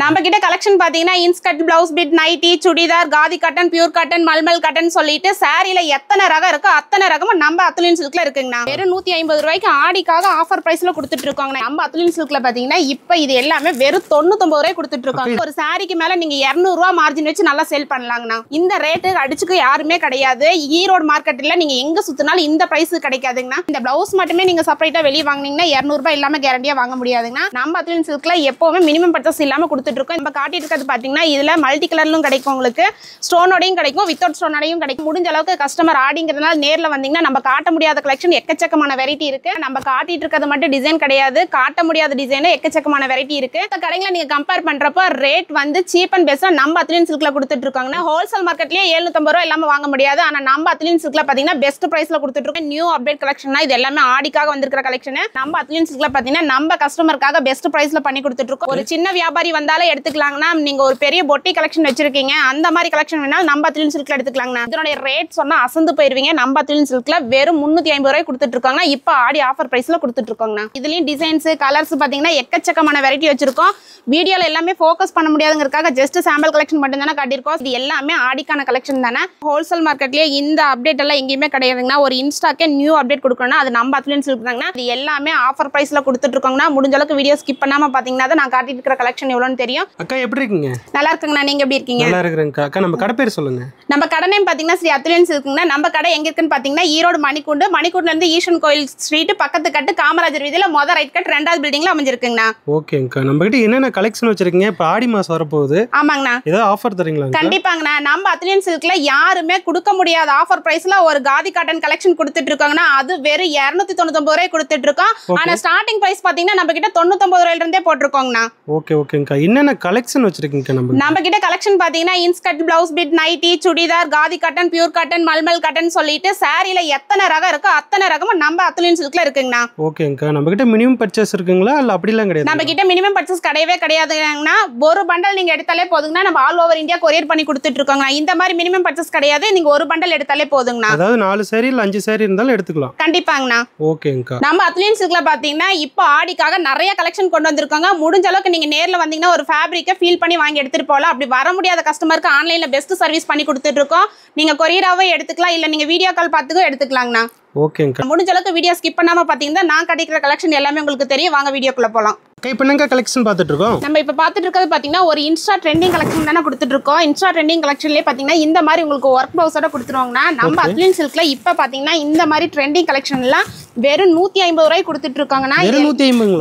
நம்ம கிட்ட கலெக்ஷன் பாத்தீங்கன்னா inskirt, blouse bit, nighty, churidar, khadi cotton, pure cotton, mulmul cotton சொல்லிட்டு சாரில எத்தனை ரகம் இருக்கோ அத்தனை ரகமும் நம்ம அத்துலின் சில்க்ல இருக்குங்கண்ணா. வெறும் 150 ரூபாய்க்கு ஆடிக்காக ஆஃபர் பிரைஸ்ல கொடுத்துட்டு இருக்கோங்க. நம்ம அத்துலின் சில்க்ல பாத்தீங்கன்னா இப்ப இது எல்லாமே வெறும் 99 ரூபாய் கொடுத்துட்டு இருக்காங்க. ஒரு சாரிக்கு மேல நீங்க 200 ரூபாய் மார்ஜின் வச்சு நல்லா சேல் பண்ணலாங்கண்ணா. இந்த ரேட்டு அடிச்சுக்கு யாருமே கிடையாது. ஈரோடு மார்க்கெட்ல நீங்க எங்க சுத்தினாலும் இந்த பிரைஸ் கிடைக்காதுங்கண்ணா. இந்த பிளவுஸ் மட்டுமே நீங்க செப்பரேட்டா வெளியே வாங்குனீங்கன்னா 200 ரூபாய் இல்லாம கேரண்டியா வாங்க முடியாதுங்கண்ணா. நம்ம அத்துலின் சில்க்ல எப்பவுமே மினிமம் பர்ச்சேஸ் இல்லாம நம்ம காட்டிட்டு இருக்கிறது பாத்தீங்கன்னா இதுல மல்டி கலர்லும் கிடைக்கும், உங்களுக்கு ஸ்டோனோடையும் கிடைக்கும், வித்தவுட் ஸ்டோனோடையும் கிடைக்கும். முடிஞ்ச அளவுக்கு கஸ்டமர் ஆடிங்கிறதுனால நேர்ல வந்தீங்கன்னா நம்ம காட்ட முடியாத கலெக்ஷன் எக்கச்சக்கமான வெரைட்டி இருக்கு. நம்ம காட்டிட்டு இருக்கிறது மட்டும் டிசைன் கிடையாது, காட்ட முடியாத டிசைன் எக்கச்சக்கமான வெரைட்டி இருக்கு. இந்த கடைகளை நீங்க கம்பேர் பண்றப்ப ரேட் வந்து சீப் அண்ட் பெஸ்டா நம்ம அத்துலின் சில்க்ல கொடுத்துட்டு இருக்காங்கன்னா ஹோல்சேல் மார்க்கெட்லயே 750 ரூபாய் இல்லாம வாங்க முடியாது. ஆனா நம்ம அத்துலின் சில்க்ல பாத்தீங்கன்னா பெஸ்ட் பிரைஸ்ல கொடுத்துட்டு இருக்கோம். நியூ அப்டேட் கலெக்ஷன் இது எல்லாமே ஆடிக்காக வந்திருக்கிற கலெக்ஷன். நம்ம அத்துலின் சில்க்ல பாத்தீங்கன்னா நம்ம கஸ்டமருக்காக பெஸ்ட் பிரைஸ்ல பண்ணி கொடுத்துட்டு இருக்கோம். ஒரு சின்ன வியாபாரி வந்தாலே எடுத்துக்கலாங்கன்னா, நீங்க ஒரு பெரிய பொட்டி கலெக்ஷன் வச்சிருக்கீங்க, அந்த மாதிரி கலெக்ஷன் வேணாலும் நம்ம அத்துலின் சில்க்ல எடுத்துக்கலாங்கண்ணா. இதனுடைய ரேட் சொன்னா அசந்து போயிருவீங்க. நம்ம அத்துலின் சில்க்ல வெறும் 350 ரூபாய் கொடுத்துட்டு இருக்காங்க. இப்ப ஆடி ஆஃபர் பிரைஸ்ல கொடுத்துட்டு இருக்கோங்கண்ணா. இதுலயும் டிசைன்ஸ், கலர்ஸ் பாத்தீங்கன்னா எக்கச்சக்கமான வெரைட்டி வச்சிருக்கோம். வீடியோல எல்லாமே ஃபோக்கஸ் பண்ண முடியாதுங்கிறதுக்காக ஜஸ்ட் சாம்பிள் கலெக்ஷன் மட்டும் தானே காட்டியிருக்கோம். இது எல்லாமே ஆடிக்கான கலெக்ஷன் தானே. ஹோல்சேல் மார்க்கெட்லயே இந்த அப்டேட் எல்லாம் எங்கேயுமே கிடையாதுங்கண்ணா. ஒரு இன்ஸ்டாக்கே நியூ அப்டேட் கொடுக்கணும்னா அது நம்ம அத்துலின் சில்க் தாங்கண்ணா. இது எல்லாமே ஆஃபர் பிரைஸ்ல கொடுத்துட்டு இருக்கோங்கண்ணா. முடிஞ்ச அளவுக்கு வீடியோ ஸ்கிப் பண்ணாம பாத்தீங்கன்னா தான் நான் காட்டிட்டு இருக்கிற கலெக்ஷன் எவ்வளவுன்னு தெரியும். அக்கா எப்படி இருக்கீங்க? நல்லா இருக்குங்கண்ணா. நீங்க எப்படி இருக்கீங்க? நல்லா இருக்கிறேங்க அக்கா. நம்ம கடை பேர் சொல்லுங்க. நம்ம கடை நேம் பாத்தீங்கன்னா ஸ்ரீ அத்துலின் சில்க்ங்கண்ணா. நம்ம கடை எங்க இருக்குன்னு பாத்தீங்கன்னா ஈரோடு மணிக்கூண்டுல இருந்து ஈஸ்வரன் கோயில் ஸ்ட்ரீட் பக்கத்து கட்டு காமராஜர் வீதியில மொத ரைட் கட் 2வது பில்டிங்ல அமைஞ்சிருக்குங்கண்ணா. ஓகேங்கக்கா. நம்ம கிட்ட என்னென்ன கலெக்ஷன் வச்சிருக்கீங்க? இப்ப ஆடி மாசம் வரப்போகுது. ஆமாங்கண்ணா. ஏதாவது ஆஃபர் தரீங்களா? கண்டிப்பாங்கண்ணா. நம்ம அத்துலின் சில்க்ல யாருமே கொடுக்க முடியாத ஆஃபர் பிரைஸ்ல ஒரு காதி காட்டன் கலெக்ஷன் கொடுத்துட்டு இருக்காங்கன்னா அது வெறும் 299 ரூபாய் கொடுத்துட்டு இருக்கோம். ஆனா ஸ்டார்டிங் பிரைஸ் பாத்தீங்கன்னா நம்ம கிட்ட 99 ரூபாயில இருந்தே போட்டுருக்கோங்கண்ணா. ஓகேங்கக்கா. என்னென்ன கலெக்ஷன் வச்சிருக்கீங்க? நம்ம கிட்ட கலெக்ஷன் பாத்தீங்கன்னா inskirt, blouse bit, nighty, churidar, khadi cotton, pure cotton, mulmul cotton சொல்லிட்டு சாரில எத்தனை ரகம் இருக்கோ அத்தனை ரகமும் நம்ம அத்துலின் சில்க்ல இருக்குங்கண்ணா. ஓகேங்கக்கா. நம்ம கிட்ட மினிமம் பர்ச்சேஸ் இருக்குங்களா இல்ல அப்படிலாம் கிடையாது? நம்ம கிட்ட மினிமம் பர்ச்சேஸ் கிடையவே கிடையாதுங்கண்ணா. ஒரு பண்டல் நீங்க எடுத்தாலே போதுங்கண்ணா. நம்ம ஆல் ஓவர் இந்தியா கொரியர் பண்ணி கொடுத்துட்டு இருக்கோங்க. இந்த மாதிரி மினிமம் பர்ச்சேஸ் கிடையாது. நீங்க ஒரு பண்டல் எடுத்தாலே போதுங்கண்ணா. அதாவது 4 சாரி இல்ல 5 சாரி இருந்தாலும் எடுத்துக்கலாம். கண்டிப்பாங்கண்ணா. ஓகேங்கக்கா. நம்ம அத்துலின் சில்க்ல பாத்தீங்கன்னா இப்போ ஆடிக்காக நிறைய கலெக்ஷன் கொண்டு வந்திருக்காங்க. முடிஞ்ச அளவுக்கு நீங்க நேர்ல வந்தீங்கன்னா ஒரு ஃபேப்ரிக்கை ஃபீல் பண்ணி வாங்கி எடுத்துட்டு போகலாம். அப்படி வர முடியாத கஸ்டமருக்கு ஆன்லைன்ல பெஸ்ட் சர்வீஸ் பண்ணி கொடுத்துட்டு இருக்கோம். நீங்க கொரியராவே எடுத்துக்கலாம், இல்ல நீங்க வீடியோ கால் பார்த்துக்கும் எடுத்துக்கலாங்கண்ணா. ஓகேங்கக்கா. முடிஞ்ச அளவுக்கு வீடியோ ஸ்கிப் பண்ணாம பாத்தீங்கன்னா நான் கட்டிக்கிற கலெக்ஷன் எல்லாமே உங்களுக்கு தெரியும். வாங்க வீடியோக்குள்ள போலாம். இப்போ என்னங்க கலெக்ஷன் பார்த்துட்டு இருக்கோம்? நம்ம இப்போ பார்த்துட்டு இருக்கிறது பாத்தீங்கன்னா ஒரு இன்ஸ்டா ட்ரெண்டிங் கலெக்ஷன் தானே கொடுத்துட்டு இருக்கோம். இன்ஸ்டா ட்ரெண்டிங் கலெக்ஷன்லேயே பாத்தீங்கன்னா இந்த மாதிரி உங்களுக்கு ஒர்க் ப்ளவுஸோட கொடுத்துருவாங்கன்னா நம்ம அத்துலின் சில்க்ல இப்போ பாத்தீங்கன்னா இந்த மாதிரி ட்ரெண்டிங் கலெக்ஷன்லாம் வெறும் 150 ரூபாய் கொடுத்துட்டு இருக்காங்கன்னா.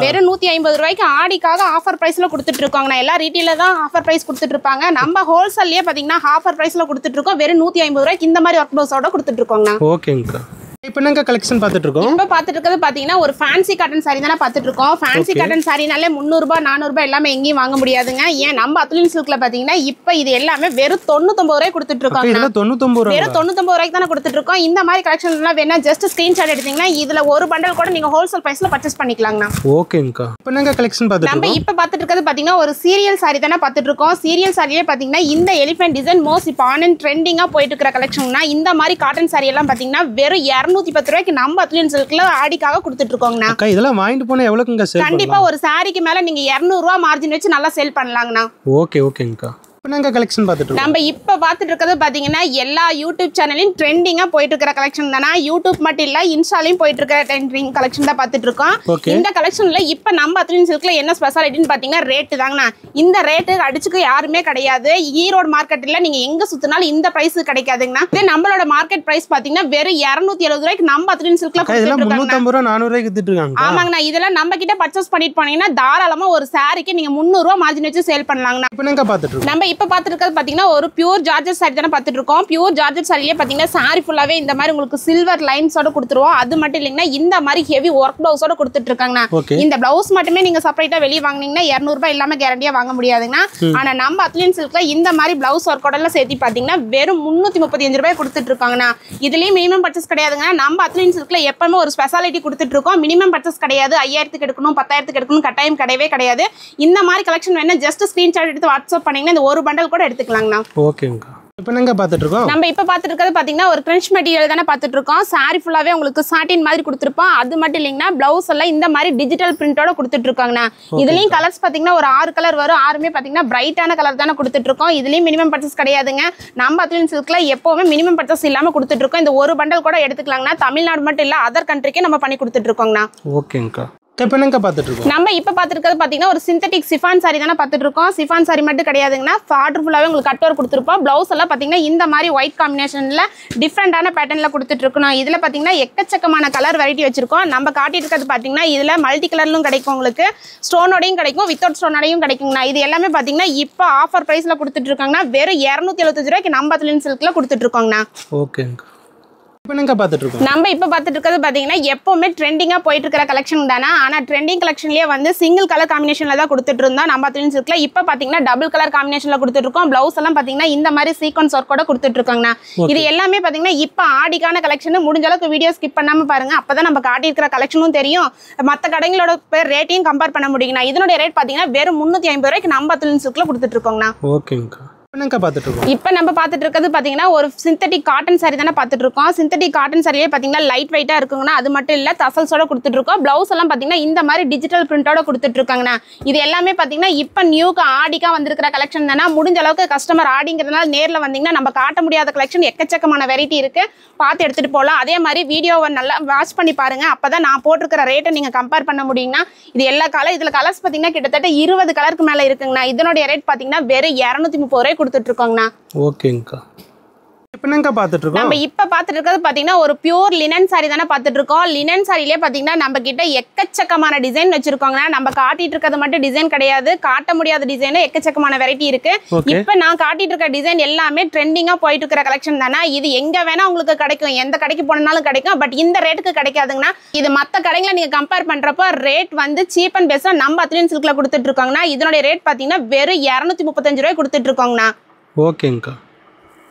வெறும் 150 ரூபாய்க்கு ஆடிக்காக ஆஃபர் பிரைஸ்ல கொடுத்துட்டு இருக்காங்கண்ணா. எல்லாம் ரீட்டெயில தான் ஆஃபர் பிரைஸ் கொடுத்துட்டு இருப்பாங்க. நம்ம ஹோல்சேல்லயே பாத்தீங்கன்னா ஆஃபர் பிரைஸ்ல கொடுத்துட்டு இருக்கோம். வெறும் 150 ரூபாய்க்கு இந்த மாதிரி ஒர்க் ப்ளவுஸோட கொடுத்துட்டு இருக்கோங்கண்ணா. ஓகேங்கக்கா. இப்போ என்னங்க கலெக்ஷன் பார்த்துட்டு இருக்கோம்? இப்போ பார்த்துட்டு இருக்கிறது பாத்தீங்கன்னா ஒரு ஃபேன்சி காட்டன் சாரி தானே பார்த்துட்டு இருக்கோம். ஃபேன்சி காட்டன் சாரினாலே 300 ரூபாய் 400 ரூபாய் எல்லாமே எங்கேயும் வாங்க முடியாதுங்க. ஏன் நம்ம அத்துலின் சில்க்ல பாத்தீங்கன்னா இப்போ இது எல்லாமே வெறும் 99 ரூபாய் கொடுத்துட்டு இருக்கோம். இதெல்லாம் 99 ரூபாய். வெறும் 99 ரூபாய்க்கு தானே கொடுத்துட்டு இருக்கோம். இந்த மாதிரி கலெக்ஷன் எல்லாம் வேணா ஜஸ்ட் ஸ்கிரீன்ஷாட் எடுத்தீங்கன்னா இதுல ஒரு பண்டல் கூட நீங்க ஹோல்சேல் பிரைஸ்ல பர்ச்சேஸ் பண்ணிக்கலாங்கண்ணா. ஓகேங்கக்கா. இப்போ என்னங்க கலெக்ஷன் பார்த்துட்டு நம்ம இப்போ பார்த்துட்டு இருக்கிறது பாத்தீங்கன்னா ஒரு சீரியல் சாரி தானே பார்த்துட்டு இருக்கோம். சீரியல் சாரியே பாத்தீங்கன்னா இந்த எலிஃபென்ட் டிசைன் மோஸ்ட் இப்போ ஆன் ட்ரெண்டிங்கா போயிட்டு இருக்கிற கலெக்ஷன்னா இந்த மாதிரி காட்டன் சாரி எல்லாம் பாத்தீங்கன்னா வெறும் 210 ரூபாய்க்கு நம்ம அத்துலின் சில்க்ல ஆடிக்காக கொடுத்துட்டு இருக்கோங்கண்ணா. அக்கா இதெல்லாம் வாங்கிட்டு போனா எவ்வளவுங்க சேல் பண்ணலாம்? கண்டிப்பா ஒரு சாரிக்கு மேல நீங்க 200 ரூபாய் மார்ஜின் வச்சு நல்லா சேல் பண்ணலாங்கண்ணா. ஓகேங்கக்கா. என்னங்க கலெக்ஷன் பார்த்துட்டு இருக்கோம்? நம்ம இப்போ பார்த்துட்டு இருக்கிறது பாத்தீங்கன்னா எல்லா யூடியூப் சேனலையும் ட்ரெண்டிங்கா போயிட்டு இருக்கிற கலெக்ஷன் தானா. யூடியூப் மட்டும் இல்ல இன்ஸ்டாலையும் போயிட்டு இருக்கிற ட்ரெண்டிங் கலெக்ஷன் தான் பார்த்துட்டு இருக்கோம். இந்த கலெக்ஷன்ல இப்போ நம்ம அத்துலின் சில்க்ல என்ன ஸ்பெஷாலிட்டின்னு பாத்தீங்கன்னா ரேட்டு தாங்கண்ணா. இந்த ரேட்டு அடிச்சுக்கு யாருமே கிடையாது. ஈரோடு மார்க்கெட்ல நீங்க எங்க சுத்தினாலும் இந்த பிரைஸ் கிடைக்காதுங்கண்ணா. இதே நம்மளோட மார்க்கெட் பிரைஸ் பாத்தீங்கன்னா வெறும் 270 ரூபாய்க்கு நம்ம அத்துலின் சில்க்ல கொடுத்துட்டு இருக்காங்க. 350 ரூபாய் 400 ரூபாய்க்கு வித்துட்டு இருக்காங்க. ஆமாங்கண்ணா. இதெல்லாம் நம்ம கிட்ட பர்ச்சேஸ் பண்ணிட்டு போனீங்கன்னா தாராளமா ஒரு சாரிக்கு நீங்க 300 ரூபாய் மார்ஜின் வச்சு சேல் பண்ணலாங்கண்ணா. இப்போ என்னங்க பார்த்துட்டு இருக்கோம்? நம்ம இப்போ பார்த்துட்டு இருக்கிறது பாத்தீங்கன்னா ஒரு பியூர் ஜார்ஜெட் சாரி தானே பார்த்துட்டு இருக்கோம். பியூர் ஜார்ஜெட் சாரியே பாத்தீங்கன்னா சாரி ஃபுல்லாவே இந்த மாதிரி உங்களுக்கு சில்வர் லைன்ஸோட கொடுத்துருவோம். அது மட்டும் இல்லைங்கன்னா இந்த மாதிரி ஹெவி ஒர்க் பிளவுஸோட கொடுத்துட்டு இருக்காங்கண்ணா. இந்த பிளவுஸ் மட்டுமே நீங்க செப்பரேட்டா வெளியே வாங்குனீங்கன்னா 200 ரூபாய் இல்லாம கேரண்டியா வாங்க முடியாதுங்கண்ணா. ஆனா நம்ம அத்துலின் சில்க்ல இந்த மாதிரி பிளவுஸ் ஒர்க்கோட எல்லாம் சேர்த்து பாத்தீங்கன்னா வெறும் 335 ரூபாய் கொடுத்துட்டு இருக்காங்கண்ணா. இதுலயும் மினிமம் பர்ச்சேஸ் கிடையாதுங்க. நம்ம அத்துலின் சில்க்ல எப்பவுமே ஒரு ஸ்பெஷாலிட்டி கொடுத்துட்டு இருக்கோம். மினிமம் பர்ச்சேஸ் கிடையாது. 5000க்கு எடுக்கணும் 10,000க்கு எடுக்கணும் கட்டாயம் கிடையவே கிடையாது. இந்த மாதிரி கலெக்ஷன் வேணா ஜஸ்ட் ஸ்கிரீன்ஷாட் எடுத்து வாட்ஸ்அப் பண்ணீங்கன்னா இந்த ஒரு பண்டல் கூட எடுத்துக்கலாங்கண்ணா. ஓகேங்கக்கா. இப்போ என்னங்க பார்த்துட்டு இருக்கோம்? நம்ம இப்போ பார்த்துட்டு இருக்கிறது பார்த்தீங்கன்னா ஒரு கிரன்ச் மெட்டீரியல் தானே பார்த்துட்டு இருக்கோம். சாரி ஃபுல்லாகவே உங்களுக்கு சாட்டின் மாதிரி கொடுத்துருப்போம். அது மட்டும் இல்லைங்கன்னா பிளவுஸ் எல்லாம் இந்த மாதிரி டிஜிட்டல் பிரிண்டோட கொடுத்துட்டு இருக்காங்கண்ணா. இதுலயும் கலர்ஸ் பார்த்தீங்கன்னா ஒரு 6 கலர் வரும். 6மே பார்த்தீங்கன்னா பிரைட்டான கலர் தானே கொடுத்துட்டு இருக்கோம். இதுலயும் மினிமம் பர்ச்சேஸ் கிடையாதுங்க. நம்ம அத்லின் சில்க்ல எப்பவுமே மினிமம் பர்ச்சேஸ் இல்லாம கொடுத்துட்டு இருக்கோம். இந்த ஒரு பண்டல் கூட எடுத்துக்கலாங்கண்ணா. தமிழ்நாடு மட்டும் இல்ல அதர் கண்ட்ரிக்கே நம்ம பண்ணி கொடுத்துட்டு இருக்கோங்கண்ணா. ஓகேங்கக்கா. இப்போ என்னங்க பார்த்துட்டு இருக்கோம்? நம்ம இப்போ பார்த்துருக்கிறது பார்த்தீங்கன்னா ஒரு சிந்தட்டிக் சிஃபான் சாரி தானே பார்த்துட்டு இருக்கோம். சிஃபான் சாரி மட்டும் கிடையாதுங்கன்னா பார்டர் ஃபுல்லாகவே உங்களுக்கு கட் ஒர்க் கொடுத்துருப்போம். ப்ளவுஸ் எல்லாம் பார்த்தீங்கன்னா இந்த மாதிரி ஒயிட் காம்பினேஷனில் டிஃப்ரெண்டான பேட்டர்னில் கொடுத்துட்டு இருக்கணும். இதில் பார்த்தீங்கன்னா எக்கச்சக்கமான கலர் வெரைட்டி வச்சிருக்கோம். நம்ம காட்டிட்டு இருக்கிறது பார்த்தீங்கன்னா இதில் மல்டி கலர்லும் கிடைக்கும், உங்களுக்கு ஸ்டோனோடையும் கிடைக்கும், வித்தவுட் ஸ்டோனோடையும் கிடைக்குங்கண்ணா. இது எல்லாமே பார்த்தீங்கன்னா இப்போ ஆஃபர் ப்ரைஸில் கொடுத்துட்டு இருக்காங்கன்னா வெறும் 275 ரூபாய்க்கு நம்ம அத்லின் சில்கில் கொடுத்துட்டு இருக்கோங்கண்ணா. ஓகேங்க. இப்போ என்னங்க பார்த்துட்டு இருக்கோம்? நம்ம இப்போ பார்த்துட்டு இருக்கிறது பார்த்தீங்கன்னா எப்பவுமே ட்ரெண்டிங்காக போயிட்டு இருக்கிற கலெக்ஷன் தானே. ஆனால் ட்ரெண்டிங் கலெக்ஷன்லேயே வந்து சிங்கிள் கலர் காம்பினேஷனில் தான் கொடுத்துட்டு இருந்தோம் நம்ம அத்லின் சில்க்ல. இப்போ பார்த்தீங்கன்னா டபுள் கலர் காம்பினேஷனில் கொடுத்துட்டு இருக்கோம். பிளவுஸ் எல்லாம் பார்த்தீங்கன்னா இந்த மாதிரி சீக்வன்ஸ் ஒர்க்கோட கொடுத்துட்டு இருக்காங்கண்ணா. இது எல்லாமே பார்த்தீங்கன்னா இப்போ ஆடிக்கான கலெக்ஷன். முடிஞ்ச அளவுக்கு வீடியோ ஸ்கிப் பண்ணாமல் பாருங்க. அப்பதான் நம்ம காட்டியிருக்கிற கலெக்ஷனும் தெரியும், மற்ற கடைகளோட ரேட்டையும் கம்பேர் பண்ண முடியுங்கண்ணா. இதனுடைய ரேட் பார்த்தீங்கன்னா வெறும் 350 ரூபாய்க்கு நம்ம அத்லின் சில்க்ல கொடுத்துட்டு இருக்கோங்கண்ணா. ஓகேங்கக்கா. பார்த்துட்டு இருக்கோம்? இப்போ நம்ம பார்த்துட்டு இருக்கிறது பார்த்தீங்கன்னா ஒரு சிந்தட்டிக் காட்டன் சாரி தானே பார்த்துட்டு இருக்கோம். சிந்தட்டிக் காட்டன் சாரியே பார்த்தீங்கன்னா லைட் வெயிட்டாக இருக்குங்கண்ணா. அது மட்டும் இல்லை டசல்ஸோட கொடுத்துட்டு இருக்கோம். பிளவுஸ் எல்லாம் பார்த்தீங்கன்னா இந்த மாதிரி டிஜிட்டல் பிரிண்டோட கொடுத்துட்டு இருக்காங்கண்ணா. இது எல்லாமே பார்த்தீங்கன்னா இப்போ நியூக்கு ஆடிக்கா வந்திருக்கிற கலெக்ஷன் தானே. முடிஞ்ச அளவுக்கு கஸ்டமர் ஆடிங்கிறதுனால நேரில் வந்தீங்கன்னா நம்ம காட்ட முடியாத கலெக்ஷன் எக்கச்சக்கமான வெரைட்டி இருக்கு, பார்த்து எடுத்துட்டு போகலாம். அதே மாதிரி வீடியோவை நல்லா வாட்ச் பண்ணி பாருங்க. அப்பதான் நான் போட்டிருக்கிற ரேட்டை நீங்க கம்பேர் பண்ண முடியுங்கன்னா. இது எல்லா கலர், இதுல கலர்ஸ் பார்த்தீங்கன்னா கிட்டத்தட்ட 20 கலருக்கு மேல இருக்குங்கண்ணா. இதனுடைய ரேட் பார்த்தீங்கன்னா வெறும் 230 ரூபாய் கொடுத்துட்டு இருக்கோங்கண்ணா. ஓகேங்கக்கா. இப்போ என்னங்க பார்த்துட்டு இருக்கோம்? நம்ம இப்போ பார்த்துட்டு இருக்கிறது பார்த்தீங்கன்னா ஒரு பியூர் லினன் சாரி தானே பார்த்துட்டு இருக்கோம். லினன் சாரிலே பார்த்தீங்கன்னா நம்ம கிட்ட எக்கச்சக்கமான டிசைன் வச்சிருக்கோங்கண்ணா. நம்ம காட்டிட்டு இருக்கிறது மட்டும் டிசைன் கிடையாது, காட்ட முடியாத டிசைன் எக்கச்சக்கமான வெரைட்டி இருக்கு. இப்போ நான் காட்டிட்டு இருக்க டிசைன் எல்லாமே ட்ரெண்டிங்கா போயிட்டு இருக்கிற கலெக்ஷன் தானே. இது எங்க வேணா உங்களுக்கு கிடைக்கும், எந்த கடைக்கு போனாலும் கிடைக்கும். பட் இந்த ரேட்டுக்கு கிடைக்காதுங்கண்ணா. இது மற்ற கடைகளை நீங்க கம்பேர் பண்றப்போ ரேட் வந்து சீப் அண்ட் பெஸ்டா நம்ம அத்லின் சில்க்ல கொடுத்துட்டு இருக்கோங்கண்ணா. இதனுடைய ரேட் பார்த்தீங்கன்னா வெறும் 235 ரூபாய் கொடுத்துட்டு இருக்கோங்கண்ணா. ஓகேங்கக்கா.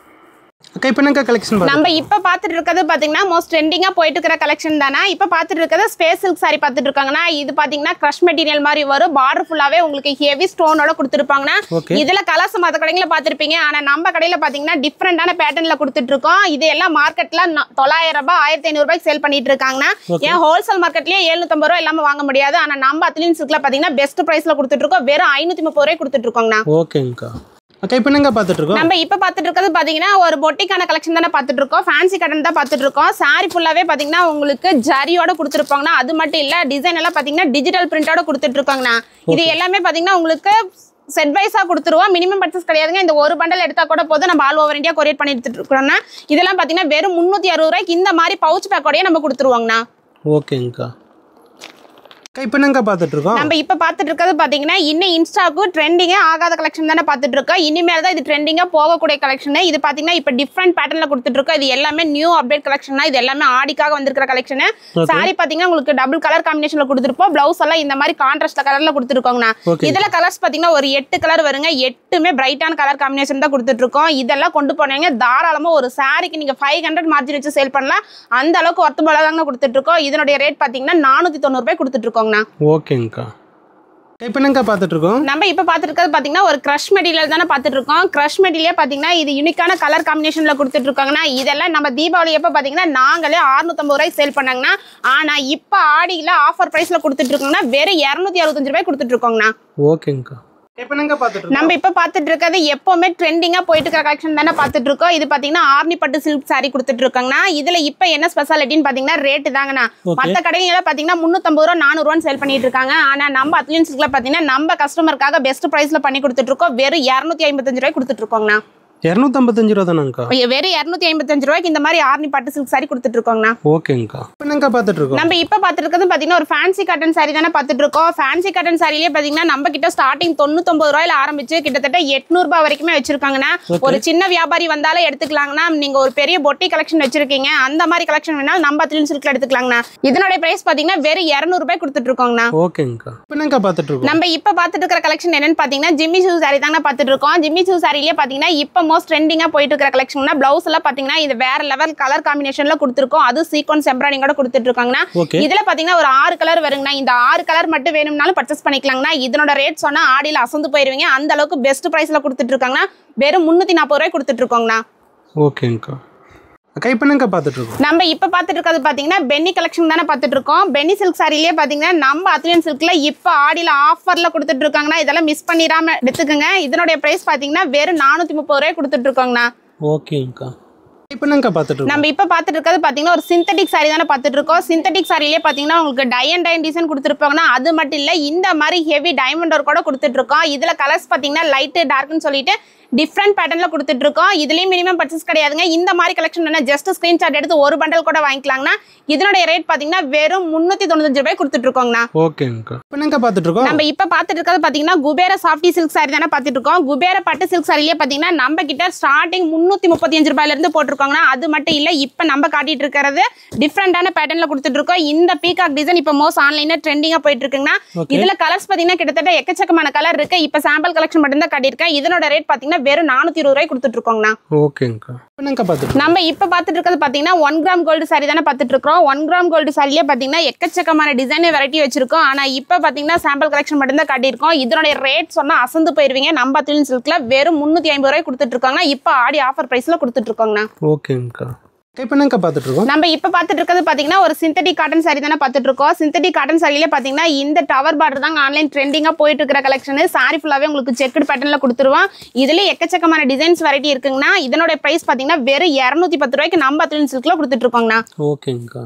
அக்கா இப்போ என்னங்க கலெக்ஷன் நம்ம இப்போ பார்த்துட்டு இருக்கிறது பார்த்தீங்கன்னா மோஸ்ட் ட்ரெண்டிங்காக போயிட்டு இருக்கிற கலெக்ஷன் தானே. இப்போ பார்த்துட்டு இருக்கிறது ஸ்பேஸ் சில்க் சாரி பார்த்துட்டு இருக்காங்கன்னா. இது பார்த்தீங்கன்னா க்ரஷ் மெட்டீரியல் மாதிரி வரும். பார்டர் ஃபுல்லாகவே உங்களுக்கு ஹெவி ஸ்டோனோட கொடுத்துருப்பாங்கன்னா. இதில் கலர்ஸ் மற்ற கடைகளில் பார்த்துருப்பீங்க. ஆனால் நம்ம கடையில் பார்த்தீங்கன்னா டிஃப்ரெண்டான பேட்டர்னில் கொடுத்துட்டு இருக்கோம். இது எல்லாம் மார்க்கெட்டில் 900 ரூபாய் 1500 ரூபாய்க்கு சேல் பண்ணிட்டு இருக்காங்கன்னா. ஏன் ஹோல்சேல் மார்க்கெட்லேயே 750 ரூபாய் இல்லாமல் வாங்க முடியாது. ஆனால் நம்ம அத்லின் சில்க்ல பார்த்தீங்கன்னா பெஸ்ட் ப்ரைஸில் கொடுத்துட்டு இருக்கோம். வெறும் 530 ரூபாய் கொடுத்துட்டு இருக்கோங்கண்ணா. ஓகேங்கக்கா. அக்கா இப்போ என்னங்க பார்த்துட்டு இருக்கோம்? நம்ம இப்போ பார்த்துட்டு இருக்கிறது பார்த்தீங்கன்னா ஒரு பொட்டிக்கான கலெக்ஷன் தானே பார்த்துட்டு இருக்கோம். ஃபேன்சி கட்டன் தான் பார்த்துட்டு இருக்கோம். சாரி ஃபுல்லாகவே பார்த்தீங்கன்னா உங்களுக்கு ஜரியோட கொடுத்துருப்பாங்கண்ணா. அது மட்டும் இல்லை டிசைன் எல்லாம் பார்த்தீங்கன்னா டிஜிட்டல் பிரிண்டோட கொடுத்துட்டு இருக்காங்கண்ணா. இது எல்லாமே பார்த்தீங்கன்னா உங்களுக்கு செட் வைஸாக கொடுத்துருவோம். மினிமம் பர்ச்சேஸ் கிடையாதுங்க. இந்த ஒரு பண்டல் எடுத்தால் கூட போதும், நம்ம ஆல் ஓவர் இந்தியா கொரியர் பண்ணி எடுத்துட்டு இருக்கோம்னா. இதெல்லாம் பார்த்தீங்கன்னா வெறும் 360 ரூபாய்க்கு இந்த மாதிரி பவுச் பேக்கோடய நம்ம கொடுத்துருவாங்கண்ணா. ஓகேங்கக்கா. இப்போ என்னங்க பார்த்துட்டு இருக்கோம்? நம்ம இப்போ பார்த்துட்டு இருக்கிறது பார்த்தீங்கன்னா இன்னும் இன்ஸ்டாக்கு ட்ரெண்டிங்கே ஆகாத கலெக்ஷன் தானே பார்த்துட்டு இருக்கோம். இனிமேல் தான் இது ட்ரெண்டிங்காக போகக்கூடிய கலெக்ஷன். இது பார்த்தீங்கன்னா இப்போ டிஃப்ரெண்ட் பேட்டர்னில் கொடுத்துட்டு இருக்கோம். இது எல்லாமே நியூ அப்டேட் கலெக்ஷன் தான். இது எல்லாமே ஆடிக்காக வந்திருக்கிற கலெக்ஷன். சாரி பார்த்தீங்கன்னா உங்களுக்கு டபுள் கலர் காம்பினேஷனில் கொடுத்துருப்போம். பிளவுஸ் எல்லாம் இந்த மாதிரி கான்ட்ராஸ்ட் கலரில் கொடுத்துருக்கோங்கண்ணா. இதில் கலர்ஸ் பார்த்தீங்கன்னா ஒரு 8 கலர் வருங்க. 8மே பிரைட்டான கலர் காம்பினேஷன் தான் கொடுத்துட்டு இருக்கோம். இதெல்லாம் கொண்டு போனீங்க தாராளமாக ஒரு சாரிக்கு நீங்கள் 500 மார்ஜின் வச்சு சேல் பண்ணலாம். அந்த அளவுக்கு ஒர்த்து போல தாங்க கொடுத்துட்டு இருக்கோம். இதனுடைய ரேட் பார்த்தீங்கன்னா 490 ரூபாய் கொடுத்துட்டு இருக்கோங்க. ஓகேங்கக்கா. இப்போ என்னங்க பார்த்துட்டு இருக்கோம்? நம்ம இப்போ பார்த்துட்டு இருக்கிறது பார்த்தீங்கன்னா ஒரு க்ரஷ் மெட்டீரியல் தானே பார்த்துட்டு இருக்கோம். க்ரஷ் மெட்டீரியல் பார்த்தீங்கன்னா இது யூனிக்கான கலர் காம்பினேஷனில் கொடுத்துட்டு இருக்காங்கன்னா. இதெல்லாம் நம்ம தீபாவளி எப்போ பார்த்தீங்கன்னா நாங்களே 650 ரூபாய்க்கு சேல் பண்ணாங்கன்னா. ஆனால் இப்போ ஆடியில் ஆஃபர் ப்ரைஸில் கொடுத்துட்டு இருக்கோங்கன்னா வெறும் 265 ரூபாய் கொடுத்துட்டு இருக்கோங்கண்ணா. ஓகேங்கக்கா. நம்ம இப்ப பாத்துட்டு இருக்கிறது எப்பவுமே ட்ரெண்டிங்கா போயிட்டு இருக்க கலெக்ஷன் தானே பாத்துட்டு இருக்கோம். இது பாத்தீங்கன்னா ஆர்னி பட்டு சில்க் சாரி கொடுத்துட்டு இருக்காங்கன்னா. இதுல இப்ப என்ன ஸ்பெஷாலிட்டின்னு பாத்தீங்கன்னா ரேட் தாங்கண்ணா. மத்த கடையில பாத்தீங்கன்னா 350 ரூபா 400 ரூபான்னு சேல் பண்ணிட்டு இருக்காங்க. ஆனா நம்ம அத்லின் சில்க்ல பாத்தீங்கன்னா நம்ம கஸ்டமருக்காக பெஸ்ட் பிரைஸ்ல பண்ணி கொடுத்துட்டு இருக்கோம். வெறும் 255 ரூபாய் கொடுத்துட்டு இருக்கோங்கண்ணா. 255 ரூபா தானங்கக்கா? வெறும் 255 ரூபாய்க்கு இந்த மாதிரி ஆர்னி பட்டு சில்க் சாரி கொடுத்துட்டு இருக்கோங்கண்ணா. ஓகேங்கக்கா. என்னங்க பார்த்துட்டு இருக்கோம்? நம்ம இப்ப பாத்துட்டு இருக்கிறது பாத்தீங்கன்னா ஒரு ஃபேன்சி காட்டன் சாரி தானே பாத்துட்டு இருக்கோம். ஃபேன்சி காட்டன் சாரிலேயே பாத்தீங்கன்னா நம்ம கிட்ட ஸ்டார்டிங் 99 ரூபாயில ஆரம்பிச்சு கிட்டத்தட்ட 800 ரூபாய் வரைக்குமே வச்சிருக்காங்கன்னா. ஒரு சின்ன வியாபாரி வந்தாலும் எடுத்துக்கலாங்கண்ணா. நீங்க ஒரு பெரிய பொட்டி கலெக்ஷன் வச்சிருக்கீங்க, அந்த மாதிரி கலெக்ஷன் வேணாலும் நம்ம அத்லின் சில்க்ல எடுத்துக்கலாங்கண்ணா. இதனுடைய பிரைஸ் பாத்தீங்கன்னா வெறும் 200 ரூபாய் கொடுத்துட்டு இருக்கோங்கண்ணா. ஓகேங்கக்கா. என்னங்க பார்த்துட்டு இருக்கோம்? நம்ம இப்ப பாத்துட்டு இருக்கிற கலெக்ஷன் என்னன்னு பாத்தீங்கன்னா ஜிம்மி ஷூ சாரி தாங்க பாத்துட்டு இருக்கோம். ஜிம்மி ஷூ சாரிலேயே பாத்தீங்கன்னா இப்ப மோஸ்ட் ட்ரெண்டிங்கா போயிட்டு இருக்கிற கலெக்ஷன்னா பிளவுஸ் எல்லாம் பாத்தீங்கன்னா இது வேற லெவல் கலர் காம்பினேஷன்ல கொடுத்துருக்கோம். அது சீக்வன்ஸ் எம்ப்ராய்டிங்கோட கொடுத்துட்டு இருக்காங்கன்னா இதுல பாத்தீங்கன்னா ஒரு 6 கலர் வருங்கண்ணா. இந்த 6 கலர் மட்டும் வேணும்னாலும் பர்ச்சேஸ் பண்ணிக்கலாங்கண்ணா. இதனோட ரேட் சொன்னா ஆடியில அசந்து போயிருவீங்க. அந்த அளவுக்கு பெஸ்ட் பிரைஸ்ல கொடுத்துட்டு இருக்காங்கன்னா வெறும் 340 ரூபாய் கொடுத்துட்டு இருக்கோங்கண்ணா. ஓகேங்கக்கா. அக்கா இப்போ என்னங்க பார்த்துட்டு இருக்கோம்? நம்ம இப்போ பார்த்துட்டு இருக்கிறது பார்த்தீங்கன்னா பென்னி கலெக்ஷன் தானே பார்த்துட்டு இருக்கோம். பென்னி சில்க் சாரிலேயே பார்த்தீங்கன்னா நம்ம அத்லியன் சில்க்ல இப்போ ஆடியில் ஆஃபரில் கொடுத்துட்டு இருக்காங்கன்னா இதெல்லாம் மிஸ் பண்ணிடாம எடுத்துக்கோங்க. இதனுடைய ப்ரைஸ் பார்த்தீங்கன்னா வெறும் 430 ரூபாய் கொடுத்துட்டு இருக்கோங்கண்ணா. ஓகேங்கக்கா. இப்போ என்னங்க பார்த்துட்டு இருக்கோம்? நம்ம இப்போ பார்த்துட்டு இருக்கிறது பார்த்தீங்கன்னா ஒரு சிந்தட்டிக் சாரி தானே பார்த்துட்டு இருக்கோம். சிந்தட்டிக் சாரிலேயே பார்த்தீங்கன்னா உங்களுக்கு டை அண்ட் டைன் டிசைன் கொடுத்துருப்பாங்கன்னா அது மட்டும் இல்லை இந்த மாதிரி ஹெவி டைமண்ட் ஒர்க் கூட கொடுத்துட்டு இருக்கோம். இதில் கலர்ஸ் பார்த்தீங்கன்னா லைட்டு டார்க்னு சொல்லிட்டு டிஃப்ரெண்ட் பேட்டர்ல கொடுத்துட்டு இருக்கோம். இதுலயும் மினிமம் பர்ச்சேஸ் கிடையாதுங்க. இந்த மாதிரி கலெக்ஷன் என்ன ஜஸ்ட் ஸ்கிரீன்ஷாட் எடுத்து ஒரு பண்டல் கூட வாங்கிக்கலாங்கண்ணா. இதனுடைய ரேட் பாத்தீங்கன்னா வெறும் 395 ரூபாய் கொடுத்துட்டு இருக்கோங்கண்ணா. ஓகேங்கக்கா. இப்போ என்னங்க பார்த்துட்டு இருக்கோம்? நம்ம இப்போ பார்த்துட்டு இருக்கிறது பாத்தீங்கன்னா குபேர சாஃப்டி சில்க் சாரி தானே பார்த்துட்டு இருக்கோம். குபேர பட்டு சில்க் சாரிலேயே பாத்தீங்கன்னா நம்ம கிட்ட ஸ்டார்டிங் 335 ரூபாயில இருந்து போட்டிருக்கோங்கண்ணா. அது மட்டும் இல்ல இப்போ நம்ம காட்டிட்டு இருக்கிறது டிஃப்ரெண்டான பேட்டர்ல கொடுத்துட்டு இருக்கோம். இந்த பீகாக் டிசைன் இப்போ மோஸ்ட் ஆன்லைன்ல ட்ரெண்டிங்கா போயிட்டு இருக்குங்கண்ணா. இதுல கலர்ஸ் பாத்தீங்கன்னா கிட்டத்தட்ட எக்கச்சக்கமான கலர் இருக்கு. இப்போ சாம்பிள் கலெக்ஷன் மட்டும் தான் காட்டியிருக்கேன். இதனோட ரேட் பாத்தீங்கன்னா வெறும் 420 ரூபாய் கொடுத்துட்டு இருக்கோங்கண்ணா. ஓகேங்கக்கா. என்னங்க பார்த்துட்டு நம்ம இப்போ பார்த்துட்டு இருக்கிறது பாத்தீங்கன்னா 1 கிராம் கோல்டு சாரி தானே பார்த்துட்டு இருக்கோம். 1 கிராம் கோல்டு சாரிலேயே பாத்தீங்கன்னா எக்கச்சக்கமான டிசைன் வெரைட்டி வச்சிருக்கோம். ஆனா இப்போ பாத்தீங்கன்னா சாம்பிள் கலெக்ஷன் மட்டும் தான் காட்டியிருக்கோம். இதனுடைய ரேட் சொன்னா அசந்து போயிருவீங்க. நம்ம அத்லியன் சில்க்ல வெறும் 350 ரூபாய் கொடுத்துட்டு இருக்காங்க. இப்போ ஆடி ஆஃபர் பிரைஸ்ல கொடுத்துட்டு இருக்கோங்கண்ணா. ஓகேங்கக்கா. இப்போ என்னங்க பார்த்துட்டு இருக்கோம்? நம்ம இப்போ பார்த்துட்டு இருக்கிறது பாத்தீங்கன்னா ஒரு சிந்தட்டிக் காட்டன் சாரி தானே பார்த்துட்டு இருக்கோம். சிந்தட்டிக் காட்டன் சாரியிலே பாத்தீங்கன்னா இந்த டவர் பார்டர் தாங்க ஆன்லைன் ட்ரெண்டிங்கா போயிட்டு இருக்கிற கலெக்ஷன். சாரி ஃபுல்லாவே உங்களுக்கு செக்குடு பேட்டர்ல கொடுத்துருவோம். இதுல எக்கச்சக்கமான டிசைன்ஸ் வெரைட்டி இருக்குங்கண்ணா. இதனோட பிரைஸ் பாத்தீங்கன்னா வெறும் 210 ரூபாய்க்கு நம்ம அத்லியன் சில்க்ல கொடுத்துட்டு இருக்கோங்கண்ணா. ஓகேங்கக்கா.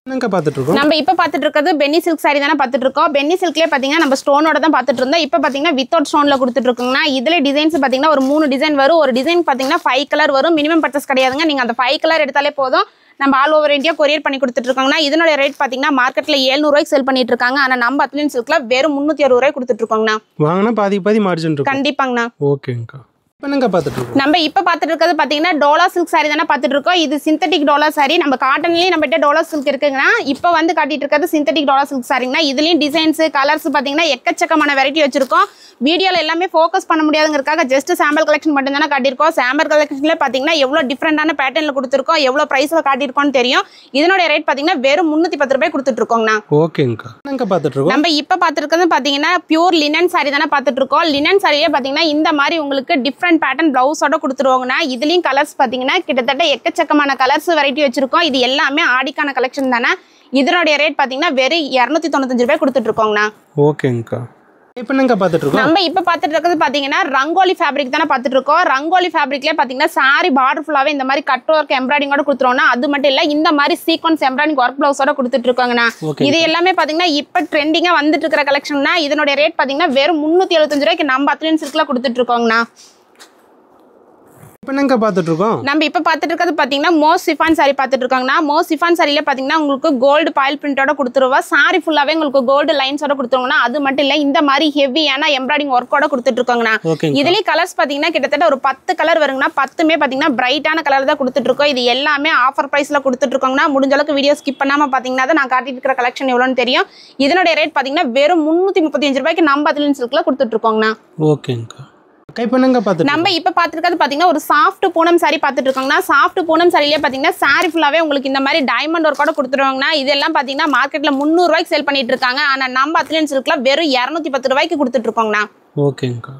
என்னங்க பார்த்துட்டு இருக்கோம்? நம்ம இப்போ பார்த்துட்டு இருக்கிறது பென்னி சில்க் சாரி தானே பார்த்துட்டு இருக்கோம். பென்னி சில்க்லேயே பார்த்தீங்கன்னா நம்ம ஸ்டோனோட தான் பார்த்துட்டு இருந்தோம். இப்போ பார்த்தீங்கன்னா வித்தவுட் ஸ்டோனில் கொடுத்துட்டு இருக்கோங்கண்ணா. இதில் டிசைன்ஸ் பார்த்தீங்கன்னா ஒரு 3 டிசைன் வரும். ஒரு டிசைன் பார்த்தீங்கன்னா 5 கலர் வரும். மினிமம் பர்ச்சேஸ் கிடையாதுங்க. நீங்கள் அந்த 5 கலர் எடுத்தாலே போதும். நம்ம ஆல் ஓவர் இந்தியா கொரியர் பண்ணி கொடுத்துட்டு இருக்கோங்கண்ணா. இதனோட ரேட் பார்த்தீங்கன்னா மார்க்கெட்டில் 700 ரூபாய்க்கு செல் பண்ணிட்டு இருக்காங்க. ஆனால் நம்ம அத்லியன் சில்க்ல வெறும் 360 ரூபாய் கொடுத்துட்டு இருக்கோங்கண்ணா. வாங்கினா பாதி மார்ஜின் இருக்கும். கண்டிப்பாங்கண்ணா. ஓகேங்கக்கா. இப்போ என்னங்க பார்த்துட்டு இருக்கோம்? நம்ம இப்போ பார்த்துட்டு இருக்கிறது பார்த்தீங்கன்னா டோலா சில்க் சாரி தானே பார்த்துட்டு இருக்கோம். இது சிந்தட்டிக் டோலா சாரி. நம்ம காட்டன்லேயே நம்மகிட்ட டோலா சில்க் இருக்குங்கன்னா இப்போ வந்து காட்டிட்டு இருக்கிறது சிந்தட்டிக் டோலா சில்க் சாரிங்கன்னா இதுலேயும் டிசைன்ஸ் கலர்ஸ் பார்த்தீங்கன்னா எக்கச்சக்கமான வெரைட்டி வச்சிருக்கோம். வீடியோவில் எல்லாமே ஃபோக்கஸ் பண்ண முடியாதுங்கிறதுக்காக ஜஸ்ட் சாம்பிள் கலெக்ஷன் மட்டும் தானே காட்டியிருக்கோம். சாம்பிள் கலெக்ஷன்ல பார்த்தீங்கன்னா எவ்வளோ டிஃப்ரெண்டான பேட்டர்னில் கொடுத்துருக்கோம், எவ்வளோ ப்ரைஸில் காட்டியிருக்கோம்னு தெரியும். இதனோட ரேட் பார்த்தீங்கன்னா வெறும் 310 ரூபாய் கொடுத்துட்டு இருக்கோங்கண்ணா. ஓகேங்கக்கா. என்னங்க பார்த்துட்டு இருக்கோம்? நம்ம இப்போ பார்த்துருக்கிறது பார்த்தீங்கன்னா பியூர் லினன் சாரி தானே பார்த்துட்டு இருக்கோம். லினன் சாரியே பார்த்தீங்கன்னா இந்த மாதிரி உங்களுக்கு டிஃப்ரெண்ட் பேட்டர்ன் பிளவுஸோட கொடுத்துருவாங்கண்ணா. இதுலயும் கலர்ஸ் பார்த்தீங்கன்னா கிட்டத்தட்ட எக்கச்சக்கமான கலர்ஸ் வெரைட்டி வச்சிருக்கோம். இது எல்லாமே ஆடிக்கான கலெக்ஷன் தானே. இதனுடைய ரேட் பார்த்தீங்கன்னா வெறும் 295 ரூபாய் கொடுத்துட்டு இருக்கோங்கண்ணா. ஓகேங்கக்கா. இப்போ என்னங்க பார்த்துட்டு இருக்கோம்? நம்ம இப்போ பார்த்துட்டு இருக்கிறது பார்த்தீங்கன்னா ரங்கோலி ஃபேப்ரிக் தானே பார்த்துட்டு இருக்கோம். ரங்கோலி ஃபேப்ரிக்லேயே பார்த்தீங்கன்னா சாரி பார்டர் ஃபுல்லாவே இந்த மாதிரி கட் ஒர்க் எம்ப்ராய்டிங்கோட கொடுத்துருவோம்னா அது மட்டும் இல்லை இந்த மாதிரி சீக்வன்ஸ் எம்ப்ராய்டிங் ஒர்க் பிளவுஸோட கொடுத்துட்டு இருக்காங்கண்ணா. இது எல்லாமே பார்த்தீங்கன்னா இப்போ ட்ரெண்டிங்காக வந்துட்டு இருக்கிற கலெக்ஷன்னா இதனுடைய ரேட் பார்த்தீங்கன்னா வெறும் 375 ரூபாய்க்கு நம்ம அத்லியன் சில்க்ல கொடுத்துட்டு இருக்கோங்கண்ணா. இப்போ என்னங்க பார்த்துட்டு இருக்கோம்? நம்ம இப்போ பார்த்துட்டு இருக்கிறது பார்த்தீங்கன்னா மோஸ்ட் சிஃபான் சாரி பார்த்துட்டு இருக்காங்கன்னா மோஸ்ட் சிஃபான் சாரியில பார்த்தீங்கன்னா உங்களுக்கு கோல்டு பாயில் பிரிண்டோட கொடுத்துருவா. சாரி ஃபுல்லாவே உங்களுக்கு கோல்டு லைன்ஸோட கொடுத்துருவாங்கன்னா அது மட்டும் இல்லை இந்த மாதிரி ஹெவியான எம்ப்ராய்டிங் ஒர்க்கோட கொடுத்துட்டு இருக்காங்கண்ணா. இதுலேயே கலர்ஸ் பார்த்தீங்கன்னா கிட்டத்தட்ட ஒரு 10 கலர் வருங்கண்ணா. 10மே பார்த்தீங்கன்னா பிரைட்டான கலர் தான் கொடுத்துட்டு இருக்கோம். இது எல்லாமே ஆஃபர் ப்ரைஸ்ல கொடுத்துட்டு இருக்காங்கன்னா முடிஞ்ச அளவுக்கு வீடியோ ஸ்கிப் பண்ணாம பார்த்தீங்கன்னா தான் நான் காட்டிட்டு இருக்கிற கலெக்ஷன் எவ்வளோன்னு தெரியும். இதனுடைய ரேட் பார்த்தீங்கன்னா வெறும் 335 ரூபாய்க்கு நம்ம அத்லியன் சில்க்ல கொடுத்துட்டு இருக்கோங்கண்ணா. ஓகேங்கக்கா. நம்ம இப்ப பாத்துக்கிறது பாத்தீங்கன்னா ஒரு சாஃப்ட் பூனம் சாரி பாத்துட்டு இருக்கோம்னா சாஃப்ட் பூனம் சாரியிலே பாத்தீங்கன்னா சாரி ஃபுல்லாவே உங்களுக்கு இந்த மாதிரி டைமண்ட் ஒர்க்கோட கொடுத்துருவாங்கன்னா இதெல்லாம் பாத்தீங்கன்னா மார்க்கெட்ல 300 ரூபாய்க்கு சேல் பண்ணிட்டு இருக்காங்க. ஆனா நம்ம அத்லியன் சில்க்ல வெறும் 210 ரூபாய்க்கு கொடுத்துட்டு இருக்கோங்கண்ணா. ஓகேங்கக்கா.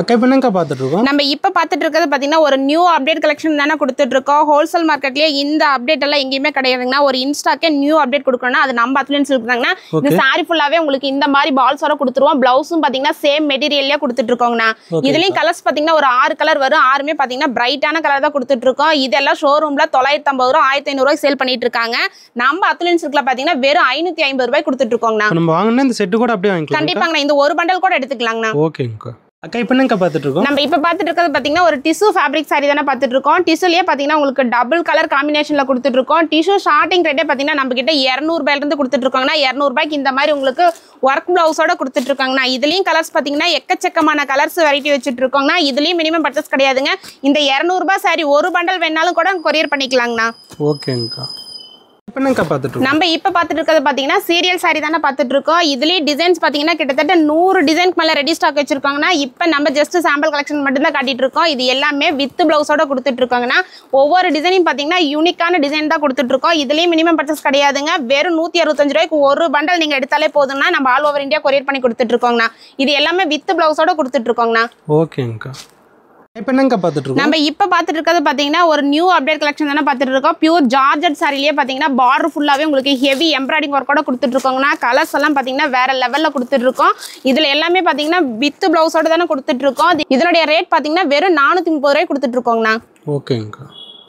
அக்கா இப்போ என்னங்க பார்த்துட்டு இருக்கோம்? நம்ம இப்போ பார்த்துட்டு இருக்கிறது பார்த்தீங்கன்னா ஒரு நியூ அப்டேட் கலெக்ஷன் தானே கொடுத்துட்டு இருக்கோம். ஹோல்சேல் மார்க்கெட்லேயே இந்த அப்டேட் எல்லாம் எங்கேயுமே கிடையாதுங்கன்னா ஒரு இன்ஸ்டாக்கே நியூ அப்டேட் கொடுக்கணும்னா அது நம்ம அத்லியன் சில்க் தாங்கன்னா. இந்த சாரி ஃபுல்லாவே உங்களுக்கு இந்த மாதிரி பால்ஸோட கொடுத்துருவோம். பிளவுஸும் பார்த்தீங்கன்னா சேம் மெட்டீரியல்லே கொடுத்துட்டு இருக்கோங்கண்ணா. இதுலேயும் கலர்ஸ் பார்த்தீங்கன்னா ஒரு 6 கலர் வரும். 6மே பார்த்தீங்கன்னா பிரைட்டான கலர் தான் கொடுத்துட்டு இருக்கோம். இதெல்லாம் ஷோரூம்ல 950 ரூபா 1500 ரூபாய்க்கு சேல் பண்ணிட்டு இருக்காங்க. நம்ம அத்லியன் சில்க்ல பார்த்தீங்கன்னா வெறும் 550 ரூபாய் கொடுத்துட்டு இருக்கோங்கண்ணா. நம்ம வாங்கினா இந்த செட் கூட அப்படியே வாங்கிக்கலாம். கண்டிப்பாங்கண்ணா. இந்த ஒரு பண்டல் கூட எடுத்துக்கலாங்கண்ணா. ஓகேங்கக்கா. அக்கா இப்போ என்னங்க பார்த்துட்டு இருக்கோம்? நம்ம இப்போ பார்த்துட்டு இருக்கிறது பார்த்தீங்கன்னா ஒரு டிஷ்யூ ஃபேப்ரிக் சாரி தானே பார்த்துட்டு இருக்கோம். டிஷ்யூலேயே பார்த்தீங்கன்னா உங்களுக்கு டபுள் கலர் காம்பினேஷனில் கொடுத்துட்டு இருக்கோம். டிஷ்யூ ஸ்டார்டிங் ரேட்டே பார்த்தீங்கன்னா நம்ம கிட்ட 200 ரூபாயிலிருந்து கொடுத்துட்டு இருக்காங்கன்னா 200 ரூபாய்க்கு இந்த மாதிரி உங்களுக்கு ஒர்க் பிளவுஸோட கொடுத்துட்டு இருக்காங்கண்ணா. இதுலேயும் கலர்ஸ் பார்த்தீங்கன்னா எக்கச்சக்கமான கலர்ஸ் வெரைட்டி வச்சுட்டு இருக்கோங்கண்ணா. இதுலேயும் மினிமம் பர்ச்சேஸ் கிடையாதுங்க. இந்த 200 ரூபாய் சாரி ஒரு பண்டல் வேணாலும் கூட கொரியர் பண்ணிக்கலாங்கண்ணா. ஓகேங்கக்கா. இப்போ என்னக்கா பார்த்துட்டு இருக்கோம்? நம்ம இப்போ பார்த்துட்டு இருக்கிறது பார்த்தீங்கன்னா சீரியல் சாரி தானே பார்த்துட்டு இருக்கோம். இதுலேயே டிசைன்ஸ் பார்த்தீங்கன்னா கிட்டத்தட்ட 100 டிசைனுக்கு மேலே ரெடி ஸ்டாக் வச்சிருக்காங்கன்னா இப்போ நம்ம ஜஸ்ட் சாம்பிள் கலெக்ஷன் மட்டும் தான் காட்டிட்டு இருக்கோம். இது எல்லாமே வித் பிளவுஸோட கொடுத்துட்டு இருக்காங்கன்னா ஒவ்வொரு டிசைனையும் பார்த்தீங்கன்னா யூனிக்கான டிசைன் தான் கொடுத்துட்டு இருக்கோம். இதுலேயும் மினிமம் பர்ச்சேஸ் கிடையாதுங்க. வெறும் 165 ரூபாய்க்கு ஒரு பண்டல் நீங்கள் எடுத்தாலே போதும்னா நம்ம ஆல் ஓவர் இந்தியா கொரியர் பண்ணி கொடுத்துட்டு இருக்கோங்கண்ணா. இது எல்லாமே வித் பிளவுஸோட கொடுத்துட்டு இருக்கோங்கண்ணா. ஓகேங்கக்கா. இப்போ என்னங்கக்கா பார்த்துட்டு இருக்கோம்? நம்ம இப்போ பார்த்துட்டு இருக்கிறது பார்த்தீங்கன்னா ஒரு நியூ அப்டேட் கலெக்ஷன் தானே பார்த்துட்டு இருக்கோம். பியூர் ஜார்ஜட் சாரிலேயே பார்த்தீங்கன்னா பார்டர் ஃபுல்லாகவே உங்களுக்கு ஹெவி எம்ப்ராய்டிங் ஒர்க்கோட கொடுத்துட்டு இருக்கோங்கண்ணா. கலர்ஸ் எல்லாம் பார்த்தீங்கன்னா வேற லெவலில் கொடுத்துட்டு இருக்கோம். இதில் எல்லாமே பார்த்தீங்கன்னா வித் பிளவுஸோட தானே கொடுத்துட்டு இருக்கோம். இதனுடைய ரேட் பார்த்தீங்கன்னா வெறும் 430 ரூபாய் கொடுத்துட்டு இருக்கோங்கண்ணா. ஓகேங்கக்கா.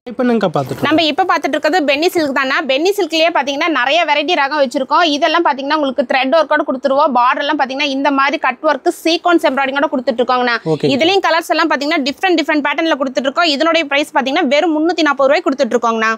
இப்போ என்னங்கக்கா பார்த்துட்டு நம்ம இப்போ பார்த்துட்டு இருக்கிறது பென்னி சில்க் தானே. பென்னி சில்க்லேயே பார்த்தீங்கன்னா நிறைய வெரைட்டி ரகம் வச்சிருக்கோம். இதெல்லாம் பார்த்தீங்கன்னா உங்களுக்கு த்ரெட் ஒர்க்கோட கொடுத்துருவோம். பார்டர்லாம் பார்த்தீங்கன்னா இந்த மாதிரி கட் ஒர்க் சீக்வன்ஸ் எம்ப்ராய்டிங்கோட கொடுத்துட்டு இருக்கோங்கண்ணா. இதுலேயும் கலர்ஸ் எல்லாம் பார்த்தீங்கன்னா டிஃப்ரெண்ட் பேட்டர்னில் கொடுத்துட்டு இருக்கோம். இதனுடைய பிரைஸ் பார்த்தீங்கன்னா வெறும் 340 ரூபாய் கொடுத்துட்டு இருக்கோங்கண்ணா.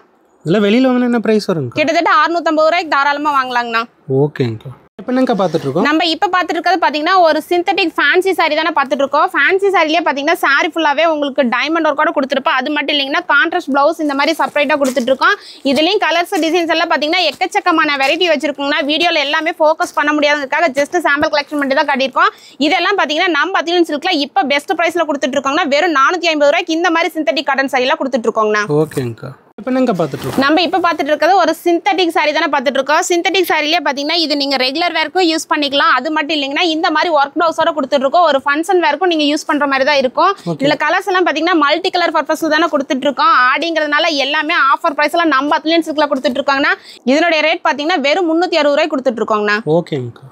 இல்லை வெளியில் வாங்கினா என்ன ப்ரைஸ் வருங்க? கிட்டத்தட்ட 650 ரூபாய்க்கு தாராளமாக வாங்கலாங்கண்ணா. ஓகேங்கக்கா. இப்போ என்னங்கக்கா பார்த்துட்டு இருக்கோம்? நம்ம இப்போ பார்த்துட்டு இருக்கிறது பார்த்தீங்கன்னா ஒரு சிந்தட்டிக் ஃபேன்சி சாரி தானே பார்த்துட்டு இருக்கோம். ஃபேன்சி சாரிலேயே பார்த்தீங்கன்னா சாரி ஃபுல்லாகவே உங்களுக்கு டைமண்ட் ஒர்க்கோட கொடுத்துருப்போம். அது மட்டும் இல்லைங்கன்னா கான்ட்ராஸ்ட் ப்ளவுஸ் இந்த மாதிரி செப்பரேட்டாக கொடுத்துட்டு இருக்கோம். இதுலேயும் கலர்ஸ் டிசைன்ஸ் எல்லாம் பார்த்தீங்கன்னா எக்கச்சக்கமான வெரைட்டி வச்சிருக்கோங்கன்னா வீடியோவில் எல்லாமே ஃபோக்கஸ் பண்ண முடியாததுக்காக ஜஸ்ட் சாம்பிள் கலெக்ஷன் மட்டும் தான் காட்டியிருக்கோம். இதெல்லாம் பார்த்தீங்கன்னா நம்ம அத்தியன் சில்கில் இப்போ பெஸ்ட் ப்ரைஸில் கொடுத்துட்டு இருக்கோங்கன்னா வெறும் 450 ரூபாய்க்கு இந்த மாதிரி சிந்தட்டிக் காட்டன் சாரிலாம் கொடுத்துட்டு இருக்கோங்கண்ணா. ஓகேங்கக்கா. இப்போ என்னங்க பார்த்துட்டு இருக்கோம்? நம்ம இப்போ பார்த்துட்டு இருக்கிறது ஒரு சிந்தட்டிக் சாரி தானே பார்த்துட்டு இருக்கோம். சிந்தட்டிக் சாரிலேயே பார்த்தீங்கன்னா இது நீங்கள் ரெகுலர் வேர்க்கும் யூஸ் பண்ணிக்கலாம். அது மட்டும் இல்லைங்கன்னா இந்த மாதிரி ஒர்க் ப்ளவுஸோட கொடுத்துட்டு இருக்கோம். ஒரு ஃபங்க்ஷன் வேர்க்கும் நீங்கள் யூஸ் பண்ணுற மாதிரி தான் இருக்கும். இதில் கலர்ஸ் எல்லாம் பார்த்தீங்கன்னா மல்டி கலர் பர்பஸில் தானே கொடுத்துட்டு இருக்கோம். ஆடிங்கிறதுனால எல்லாமே ஆஃபர் ப்ரைஸ்லாம் நம்ம அத்லியன் சில்கில் கொடுத்துட்டு இருக்காங்கன்னா இதனுடைய ரேட் பார்த்தீங்கன்னா வெறும் 360 ரூபாய் கொடுத்துட்டு இருக்கோங்கண்ணா. ஓகேங்கக்கா.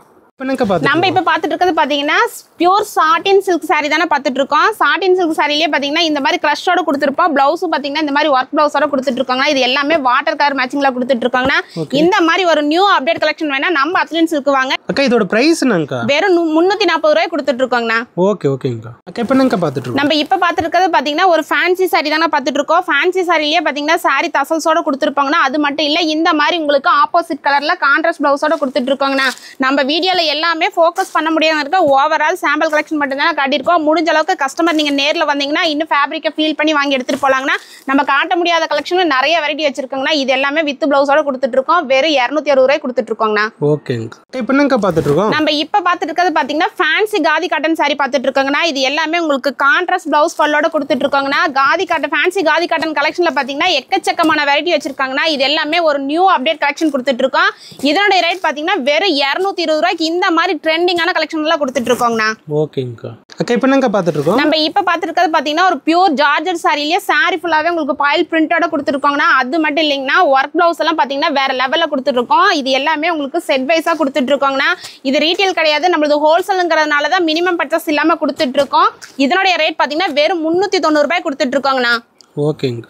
நம்ம இப்போ பார்த்துட்டு இருக்கிறது பார்த்தீங்கன்னா பியூர் சாட்டின் சில்க் சாரி தானே பார்த்துட்டு இருக்கோம். சாட்டின் சில்க் சாரிலேயே பார்த்தீங்கன்னா இந்த மாதிரி க்ரஷோட கொடுத்துருப்போம். பிளவுஸும் பார்த்தீங்கன்னா இந்த மாதிரி ஒர்க் பிளவுஸோட கொடுத்துட்டு இருக்காங்க. இது எல்லாமே வாட்டர் கலர் மேட்சிங்ல கொடுத்துட்டு இருக்காங்கன்னா இந்த மாதிரி ஒரு நியூ அப்டேட் கலெக்ஷன் வேணா நம்ம அத்லியன் சில்க் வாங்க. அக்கா இதோட பிரைஸ் என்னங்கக்கா? வெறும் 340 ரூபாய் கொடுத்துட்டு இருக்கோங்கண்ணா. ஓகேங்கக்கா. அக்கா இப்போ என்னங்கக்கா பார்த்துட்டு இருக்கோம்? நம்ம இப்போ பார்த்துட்டு இருக்கிறது பார்த்தீங்கன்னா ஒரு ஃபேன்சி சாரி தானே பார்த்துட்டு இருக்கோம். ஃபேன்சி சாரிலேயே பார்த்தீங்கன்னா சாரி தசல்ஸோட கொடுத்துருப்பாங்கன்னா அது மட்டும் இல்லை இந்த மாதிரி உங்களுக்கு ஆப்போசிட் கலர்ல கான்ட்ராஸ்ட் பிளவுஸோட கொடுத்துட்டு இருக்கோங்கண்ணா. நம்ம வீடியோல எல்லாமே ஃபோக்கஸ் பண்ண முடியாத இருக்க ஓவரால் சாம்பிள் கலெக்ஷன் மட்டும் தான் காட்டியிருக்கோம். முடிஞ்ச அளவுக்கு கஸ்டமர் நீங்க நேரில் வந்தீங்கன்னா இன்னும் ஃபேப்ரிக்கை ஃபீல் பண்ணி வாங்கி எடுத்துட்டு போலாங்கன்னா நம்ம காட்ட முடியாத கலெக்ஷன் நிறைய வெரைட்டி வச்சிருக்கோங்கன்னா இது எல்லாமே வித் பிளவுஸோட கொடுத்துட்டு இருக்கோம். வெறும் 260 ரூபாய் கொடுத்துட்டு இருக்கோங்கண்ணா. ஓகேங்க. இப்போ என்னங்க பார்த்துட்டு இருக்கோம்? நம்ம இப்போ பார்த்துட்டு இருக்கிறது பார்த்தீங்கன்னா ஃபேன்சி காதி காட்டன் சாரி பார்த்துட்டு இருக்கோங்கண்ணா. இது எல்லாமே உங்களுக்கு கான்ட்ராஸ்ட் பிளவுஸ் பல்லோட கொடுத்துட்டு இருக்கோங்கண்ணா. Khadi cotton fancy Khadi cotton கலெக்ஷன்ல பார்த்தீங்கன்னா எக்கச்சக்கமான வெரைட்டி வச்சிருக்காங்கன்னா இது எல்லாமே ஒரு நியூ அப்டேட் கலெக்ஷன் கொடுத்துட்டு இருக்கோம். இதனுடைய ரேட் பார்த்தீங்கன்னா வெறும் 220 ரூபாய்க்கு இந்த மாதிரி ட்ரெண்டிங்கான கலெக்ஷன் எல்லாம் கொடுத்துட்டு இருக்கோங்கண்ணா. ஓகேங்கக்கா. அக்கா இப்போ என்னங்க பார்த்துட்டு இருக்கோம்? நம்ம இப்போ பார்த்துட்டு இருக்கிறது பார்த்தீங்கன்னா ஒரு பியூர் ஜார்ஜட் சாரிலேயே சாரி ஃபுல்லாகவே உங்களுக்கு பாயில் பிரிண்டோட கொடுத்துருக்கோங்கண்ணா. அது மட்டும் இல்லைங்கன்னா ஒர்க் பிளவுஸ் எல்லாம் பார்த்தீங்கன்னா வேற லெவலில் கொடுத்துருக்கோம். இது எல்லாமே உங்களுக்கு செட் வைஸாக கொடுத்துட்டு இருக்கோங்கண்ணா. இது ரீட்டெயில் கிடையாது, நம்மளது ஹோல்சேலுங்கிறதுனால தான் மினிமம் பர்ச்சேஸ் இல்லாமல் கொடுத்துட்டு இருக்கோம். இதனுடைய ரேட் பார்த்தீங்கன்னா வெறும் 390 ரூபாய் கொடுத்துட்டு இருக்கோங்கண்ணா. ஓகேங்க.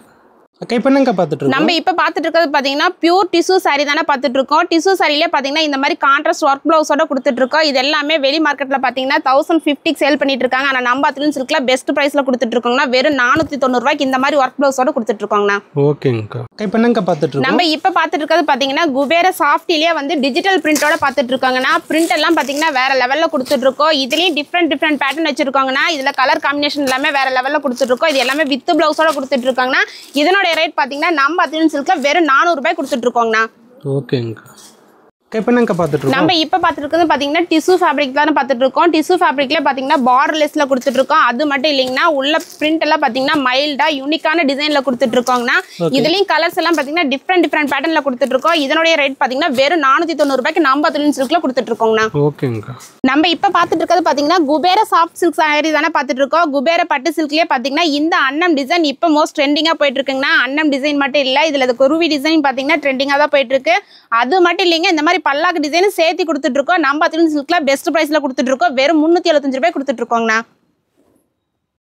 அக்கா இப்போ என்னங்க பார்த்துட்டு இருக்கோம்? நம்ம இப்போ பார்த்துட்டு இருக்கிறது பார்த்தீங்கன்னா பியூர் டிஷ்யூ சாரி தானே பார்த்துட்டு இருக்கோம். டிஷ்யூ சாரிலே பார்த்தீங்கன்னா இந்த மாதிரி கான்ட்ராஸ்ட் ஒர்க் பிளவுஸோட கொடுத்துட்டு இருக்கோம். இது எல்லாமே வெளி மார்க்கெட்டில் பார்த்தீங்கன்னா 1050 சேல் பண்ணிட்டு இருக்காங்க. ஆனால் நம்ம அத்லியன் சில்க்ல பெஸ்ட் ப்ரைஸில் கொடுத்துட்டு இருக்கோங்கன்னா வெறும் 490 ரூபாய்க்கு இந்த மாதிரி ஒர்க் பிளவுஸோட கொடுத்துட்டு இருக்கோங்கண்ணா. ஓகேங்கக்கா. அக்கா இப்போ என்னங்க பார்த்துட்டு இருக்கோம்? நம்ம இப்போ பார்த்துட்டு இருக்கிறது பார்த்தீங்கன்னா குபேர சாஃப்டிலேயே வந்து டிஜிட்டல் பிரிண்டோட பார்த்துட்டு இருக்காங்கன்னா பிரிண்ட் எல்லாம் பார்த்தீங்கன்னா வேற லெவலில் கொடுத்துட்டு இருக்கோம். இதுலேயும் டிஃப்ரெண்ட் பேட்டர்ன் வச்சிருக்காங்கன்னா இதில் கலர் காம்பினேஷன் எல்லாமே வேற லெவலில் கொடுத்துட்டு இருக்கோம். இது எல்லாமே வித் பிளவுஸோட கொடுத்துட்டு இருக்காங்கன்னா இதனுடைய ரேட் பார்த்தீங்கன்னா நம்ம அத்லியன் சில்க்ல வெறும் 400 ரூபாய் கொடுத்துட்டு இருக்கோங்கண்ணா. ஓகேங்கக்கா. இப்போ என்னங்க பார்த்துட்டு இருக்கோம்? நம்ம இப்போ பார்த்துட்டு இருக்கிறது பார்த்தீங்கன்னா டிஷ்யூ ஃபேப்ரிக் தானே பார்த்துட்டு இருக்கோம். டிஷ்யூ ஃபேப்ரிக்ல பார்த்தீங்கன்னா பார்டர்லெஸ்ல கொடுத்துட்டு இருக்கோம். அது மட்டும் இல்லைங்கன்னா உள்ள பிரிண்ட் எல்லாம் பார்த்தீங்கன்னா மைல்டா யூனிக்கான டிசைன்ல கொடுத்துட்டு இருக்கோங்கண்ணா. இதுலயும் கலர்ஸ் எல்லாம் பார்த்தீங்கன்னா டிஃப்ரெண்ட் பேட்டர்ன்ல கொடுத்துட்டு இருக்கோம். இதனுடைய ரேட் பார்த்தீங்கன்னா வெறும் 490 ரூபாய்க்கு நம்ம அத்லியன் சில்க்ல கொடுத்துட்டு இருக்கோங்கண்ணா. ஓகேங்கக்கா. நம்ம இப்போ பார்த்துட்டு இருக்கிறது பார்த்தீங்கன்னா குபேர சாஃப்ட் சில்க் சாரி தானே பார்த்துட்டு இருக்கோம். குபேர பட்டு சில்க்லேயே பார்த்தீங்கன்னா இந்த அன்னம் டிசைன் இப்போ மோஸ்ட் ட்ரெண்டிங்காக போயிட்டு இருக்குங்கன்னா அன்னம் டிசைன் மட்டும் இல்லை இதில் குருவி டிசைன் பார்த்தீங்கன்னா ட்ரெண்டிங்காக தான் போயிட்டு இருக்கு. அது மட்டும் இல்லைங்க இந்த மாதிரி பல்லாக்கு டிசைன் சேர்த்து கொடுத்துட்டு இருக்கோம். நம்ம அத்லியன் சில்க்ல பெஸ்ட் பிரைஸ்ல கொடுத்துட்டு இருக்கோம். வெறும் 375 ரூபாய் கொடுத்துட்டு இருக்கோங்கண்ணா.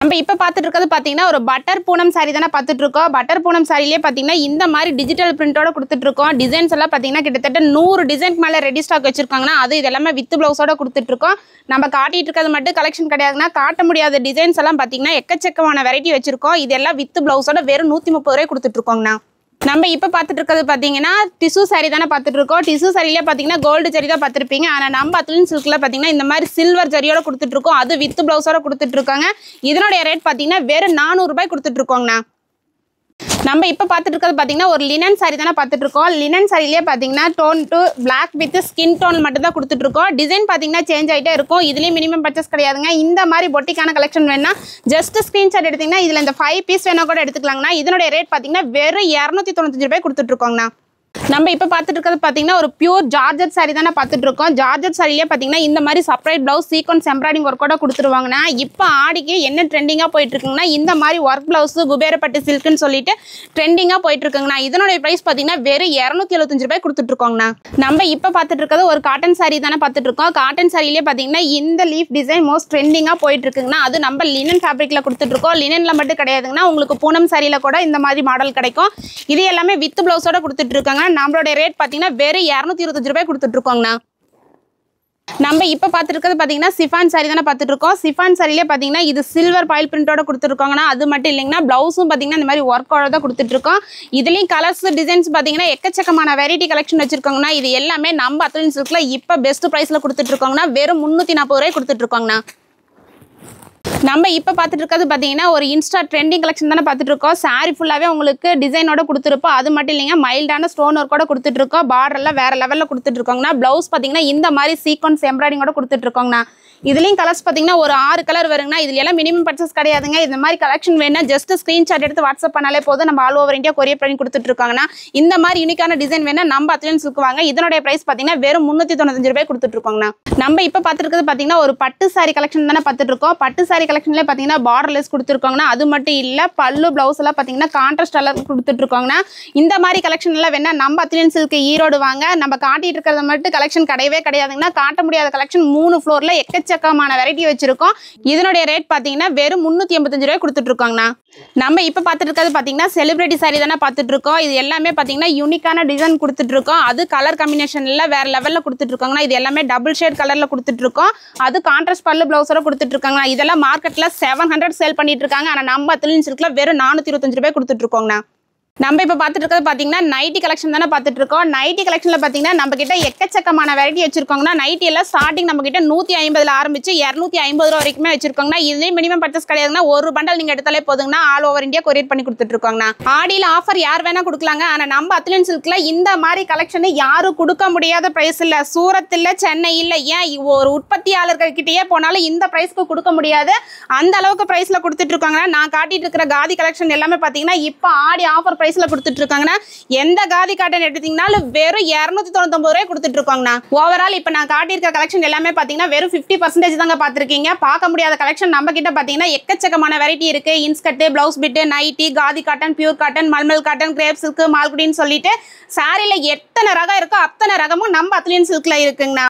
நம்ம இப்போ பார்த்துட்டு இருக்கிறது பார்த்தீங்கன்னா ஒரு பட்டர் பூனம் சாரி தானே பார்த்துட்டு இருக்கோம். பட்டர் பூனம் சாரிலேயே பார்த்தீங்கன்னா இந்த மாதிரி டிஜிட்டல் பிரிண்டோட கொடுத்துட்டு இருக்கோம். டிசைன்ஸ் எல்லாம் பார்த்தீங்கன்னா கிட்டத்தட்ட 100 டிசைனுக்கு மேலே ரெடி ஸ்டாக் வச்சிருக்காங்கன்னா அது இதெல்லாமே வித் பிளவுஸோட கொடுத்துட்டு இருக்கோம். நம்ம காட்டிட்டு இருக்கிறது மட்டும் கலெக்ஷன் கிடையாதுன்னா காட்ட முடியாத டிசைன்ஸ் எல்லாம் பார்த்தீங்கன்னா எக்கச்சக்கமான வெரைட்டி வச்சிருக்கோம். இதெல்லாம் வித் பிளவுஸோட வெறும் 130 ரூபாய் கொடுத்துட்டு இருக்கோங்கண்ணா. நம்ம இப்போ பார்த்துட்டு இருக்கிறது பார்த்தீங்கன்னா டிஷ்யூ சாரி தானே பார்த்துட்டு இருக்கோம். டிஷ்யூ சாரிலேயே பார்த்தீங்கன்னா கோல்டு ஜரி தான் பார்த்துருப்பீங்க. ஆனால் நம்ம அத்லியன் சில்க்ல பார்த்தீங்கன்னா இந்த மாதிரி சில்வர் ஜரியோட கொடுத்துட்டு இருக்கோம். அது வித் பிளவுஸோட கொடுத்துட்டு இருக்காங்க. இதனுடைய ரேட் பார்த்தீங்கன்னா வெறும் 400 ரூபாய் கொடுத்துட்டு இருக்கோங்கண்ணா. நம்ம இப்போ பார்த்துட்டு இருக்கிறது பார்த்தீங்கன்னா ஒரு லினன் சாரி தானே பார்த்துட்டு இருக்கோம். லினன் சாரிலேயே பார்த்தீங்கன்னா tone to black with skin tone மட்டும் தான் கொடுத்துட்டு இருக்கோம். டிசைன் பார்த்தீங்கன்னா சேஞ்ச் ஆகிட்டே இருக்கும். இதுலேயும் மினிமம் பர்ச்சேஸ் கிடையாதுங்க. இந்த மாதிரி பொட்டிக்கான கலெக்ஷன் வேணா ஜஸ்ட் ஸ்க்ரீன்ஷாட் எடுத்தீங்கன்னா இதில் இந்த 5 பீஸ் வேணா கூட எடுத்துக்கலாங்கண்ணா. இதனுடைய ரேட் பார்த்தீங்கன்னா வெறும் 295 ரூபாய் கொடுத்துட்டு இருக்கோங்கண்ணா. நம்ம இப்போ பார்த்துட்டு இருக்கிறது பார்த்தீங்கன்னா ஒரு பியூர் ஜார்ஜெட் சாரி தானே பார்த்துட்டு இருக்கோம். ஜார்ஜெட் சாரிலேயே பார்த்தீங்கன்னா இந்த மாதிரி செப்பரேட் ப்ளவுஸ் சீக்வன்ஸ் எம்ப்ராய்டிங் ஒர்க்கோட கொடுத்துருவாங்கண்ணா. இப்போ ஆடிக்கு என்ன ட்ரெண்டிங்காக போயிட்டு இருக்குங்கன்னா இந்த மாதிரி ஒர்க் ப்ளவுஸ் குபேரப்பட்டு சில்க்குன்னு சொல்லிட்டு ட்ரெண்டிங்காக போயிட்டு இருக்குங்கண்ணா. இதனுடைய ப்ரைஸ் பார்த்தீங்கன்னா வெறும் 275 ரூபாய் கொடுத்துட்டு இருக்கோங்கண்ணா. நம்ம இப்போ பார்த்துட்டு இருக்கிறது ஒரு காட்டன் சாரி தானே பார்த்துட்டு இருக்கோம். காட்டன் சாரிலேயே பார்த்தீங்கன்னா இந்த லீஃப் டிசைன் மோஸ்ட் ட்ரெண்டிங்காக போயிட்டு இருக்குங்கண்ணா. அது நம்ம லினன் ஃபேப்ரிக்கில் கொடுத்துட்டு இருக்கோம். லினனில் மட்டும் கிடையாதுங்கன்னா உங்களுக்கு பூனம் சாரியில் கூட இந்த மாதிரி மாடல் கிடைக்கும். இது எல்லாமே வித் ப்ளவுஸோட கொடுத்துட்டு இருக்காங்க. நம்மளுடைய ரேட் பார்த்தீங்கன்னா வெறும் 225 ரூபாய் கொடுத்துட்டு இருக்கோங்கண்ணா. நம்ம இப்போ பார்த்துட்டு இருக்கிறது பார்த்தீங்கன்னா சிஃபான் சாரி தானே பார்த்துட்டு இருக்கோம். சிஃபான் சாரிலே பார்த்தீங்கன்னா இது சில்வர் பாயில் பிரிண்டோட கொடுத்துருக்காங்கன்னா அது மட்டும் இல்லைங்கன்னா ப்ளவுஸும் பார்த்தீங்கன்னா இந்த மாதிரி ஒர்க்கோட தான் கொடுத்துட்டு இருக்கோம். இதுலேயும் கலர்ஸ் டிசைன்ஸ் பார்த்தீங்கன்னா எக்கச்சக்கமான வெரைட்டி கலெக்ஷன் வச்சிருக்காங்கன்னா இது எல்லாமே நம்ம அத்லீன் சில்க்ல இப்போ பெஸ்ட் ப்ரைஸில் கொடுத்துட்டு இருக்கோங்கன்னா வெறும் 340 ரூபாய் கொடுத்துட்டு இருக்கோங்கண்ணா. நம்ம இப்போ பார்த்துட்டு இருக்கிறது பார்த்தீங்கன்னா ஒரு இன்ஸ்டா ட்ரெண்டிங் கலெக்ஷன் தானே பார்த்துட்டு இருக்கோம். சாரி ஃபுல்லாகவே உங்களுக்கு டிசைனோட கொடுத்துருப்போம். அது மட்டும் இல்லைங்க மைல்டான ஸ்டோன் ஒர்க்கோட கொடுத்துட்டு இருக்கோம். பார்டர்லாம் வேற லெவலில் கொடுத்துட்டு இருக்கோங்கண்ணா. ப்ளவுஸ் பார்த்தீங்கன்னா இந்த மாதிரி சீக்வன்ஸ் எம்ப்ராய்டிங்கோட கொடுத்துட்டு இருக்கோங்கண்ணா. இதுலேயும் கலர்ஸ் பார்த்தீங்கன்னா ஒரு 6 கலர் வருங்கண்ணா. இதுல எல்லாம் மினிமம் பர்ச்சேஸ் கிடையாதுங்க. இந்த மாதிரி கலெக்ஷன் வேணா ஜஸ்ட் ஸ்க்ரீன்ஷாட் எடுத்து வாட்ஸ்அப் பண்ணாலே போதும். நம்ம ஆல் ஓவர் இந்தியா கொரியர் பண்ணி கொடுத்துட்டு இருக்காங்கன்னா இந்த மாதிரி யூனிக்கான டிசைன் வேணா நம்ம அத்லீன் சில்க் வாங்க. இதனுடைய பிரைஸ் பார்த்தீங்கன்னா வெறும் 395 ரூபாய் கொடுத்துட்டு இருக்கோங்கண்ணா. நம்ம இப்போ பார்த்துட்டு இருக்கிறது பார்த்தீங்கன்னா ஒரு பட்டு சாரி கலெக்ஷன் தானே பார்த்துட்டு இருக்கோம். பட்டு சாரி கலெக்ஷன்ல பார்த்தீங்கன்னா பார்டர்லெஸ் கொடுத்துருக்காங்கன்னா அது மட்டும் இல்லை பல்லு பிளவுஸ் எல்லாம் பார்த்தீங்கன்னா கான்ட்ராஸ்ட் கலர் கொடுத்துட்டு இருக்காங்கன்னா இந்த மாதிரி கலெக்ஷன் எல்லாம் வேணா நம்ம அத்லீன் சில்க் ஈரோடு வாங்க. நம்ம காட்டிட்டு இருக்கிறத மட்டும் கலெக்ஷன் கிடையவே கிடையாதுங்கன்னா. காட்ட முடியாத கலெக்ஷன் 3 ஃப்ளோர்ல எக்கச்சக்கமான வெரைட்டி வச்சிருக்கோம். இதனுடைய ரேட் பார்த்தீங்கன்னா வெறும் 385 ரூபாய் கொடுத்துட்டு இருக்காங்கண்ணா. நம்ம இப்போ பார்த்துட்டு இருக்கிறது பார்த்தீங்கன்னா செலிபிரிட்டி சாரி தானே பார்த்துட்டு இருக்கோம். இது எல்லாமே பார்த்தீங்கன்னா யூனிக்கான டிசைன் கொடுத்துட்டு இருக்கோம். அது கலர் காம்பினேஷன்ல வேற லெவலில் கொடுத்துட்டு இருக்காங்கன்னா. இது எல்லாமே டபுள் ஷேட் கலர்ல கொடுத்துட்டு இருக்கோம். அது கான்ட்ராஸ்ட் பல்லு பிளவுஸோட கொடுத்துட்டு இருக்காங்க. இதெல்லாம் மார்க்கெட்ல 700 சேல் பண்ணிட்டு இருக்காங்க. ஆனால் நம்ம அத்லீன் சில்க்ல வெறும் 425 ரூபாய் கொடுத்துட்டு இருக்கோங்கண்ணா. நம்ம இப்போ பார்த்துட்டு இருக்கிறது பார்த்தீங்கன்னா நைட்டி கலெக்ஷன் தானே பார்த்துட்டு இருக்கோம். நைட்டி கலெக்ஷனில் பார்த்தீங்கன்னா நம்ம கிட்ட எக்கச்சக்கமான வெரைட்டி வச்சிருக்கோங்கன்னா. நைட்டி எல்லாம் ஸ்டார்டிங் நம்ம கிட்ட 150 ஆரம்பிச்சு 250 ரூபா வரைக்குமே வச்சிருக்கோங்கன்னா. இதுலேயும் மினிமம் பர்ச்சேஸ் கிடையாதுன்னா ஒரு பண்டல் நீங்கள் எடுத்தாலே போதுங்கன்னா ஆல் ஓவர் இந்தியா கொரியர் பண்ணி கொடுத்துட்டு இருக்கோங்கண்ணா. ஆடியில் ஆஃபர் யார் வேணா கொடுக்கலாங்க. ஆனால் நம்ம அத்லீன் சில்க்ல இந்த மாதிரி கலெக்ஷன் யாரும் கொடுக்க முடியாத பிரைஸ் இல்லை. சூரத் இல்லை, சென்னை இல்லை, ஏன் ஒரு உற்பத்தியாளர்கள் கிட்டேயே போனாலும் இந்த பிரைஸ்க்கு கொடுக்க முடியாது. அந்த அளவுக்கு பிரைஸ்ல கொடுத்துட்டு இருக்காங்கன்னா. நான் காட்டிட்டு இருக்கிற காதி கலெக்ஷன் எல்லாமே பார்த்தீங்கன்னா இப்போ ஆடி ஆஃபர் பிரைஸ்ல கொடுத்துட்டு இருக்காங்கன்னா. எந்த காதி காட்டன் எடுத்தீங்கனாலும் வெறும் 299 ரூபாய் கொடுத்துட்டு இருக்காங்கண்ணா. ஓவரால் இப்போ நான் காட்டியிருக்க கலெக்ஷன் எல்லாமே பார்த்தீங்கன்னா வெறும் 50% தாங்க பார்த்துருக்கீங்க. பார்க்க முடியாத கலெக்ஷன் நம்ம கிட்ட பார்த்தீங்கன்னா எக்கச்சக்கமான வெரைட்டி இருக்கு. Inskirt, blouse bit, nighty, Khadi cotton, pure cotton, mulmul cotton, crepe silk, மால்குடின்னு சொல்லிட்டு சாரியில எத்தனை ரகம் இருக்கோ அத்தனை ரகமும் நம்ம அத்லீன் சில்க்ல இருக்குங்கண்ணா.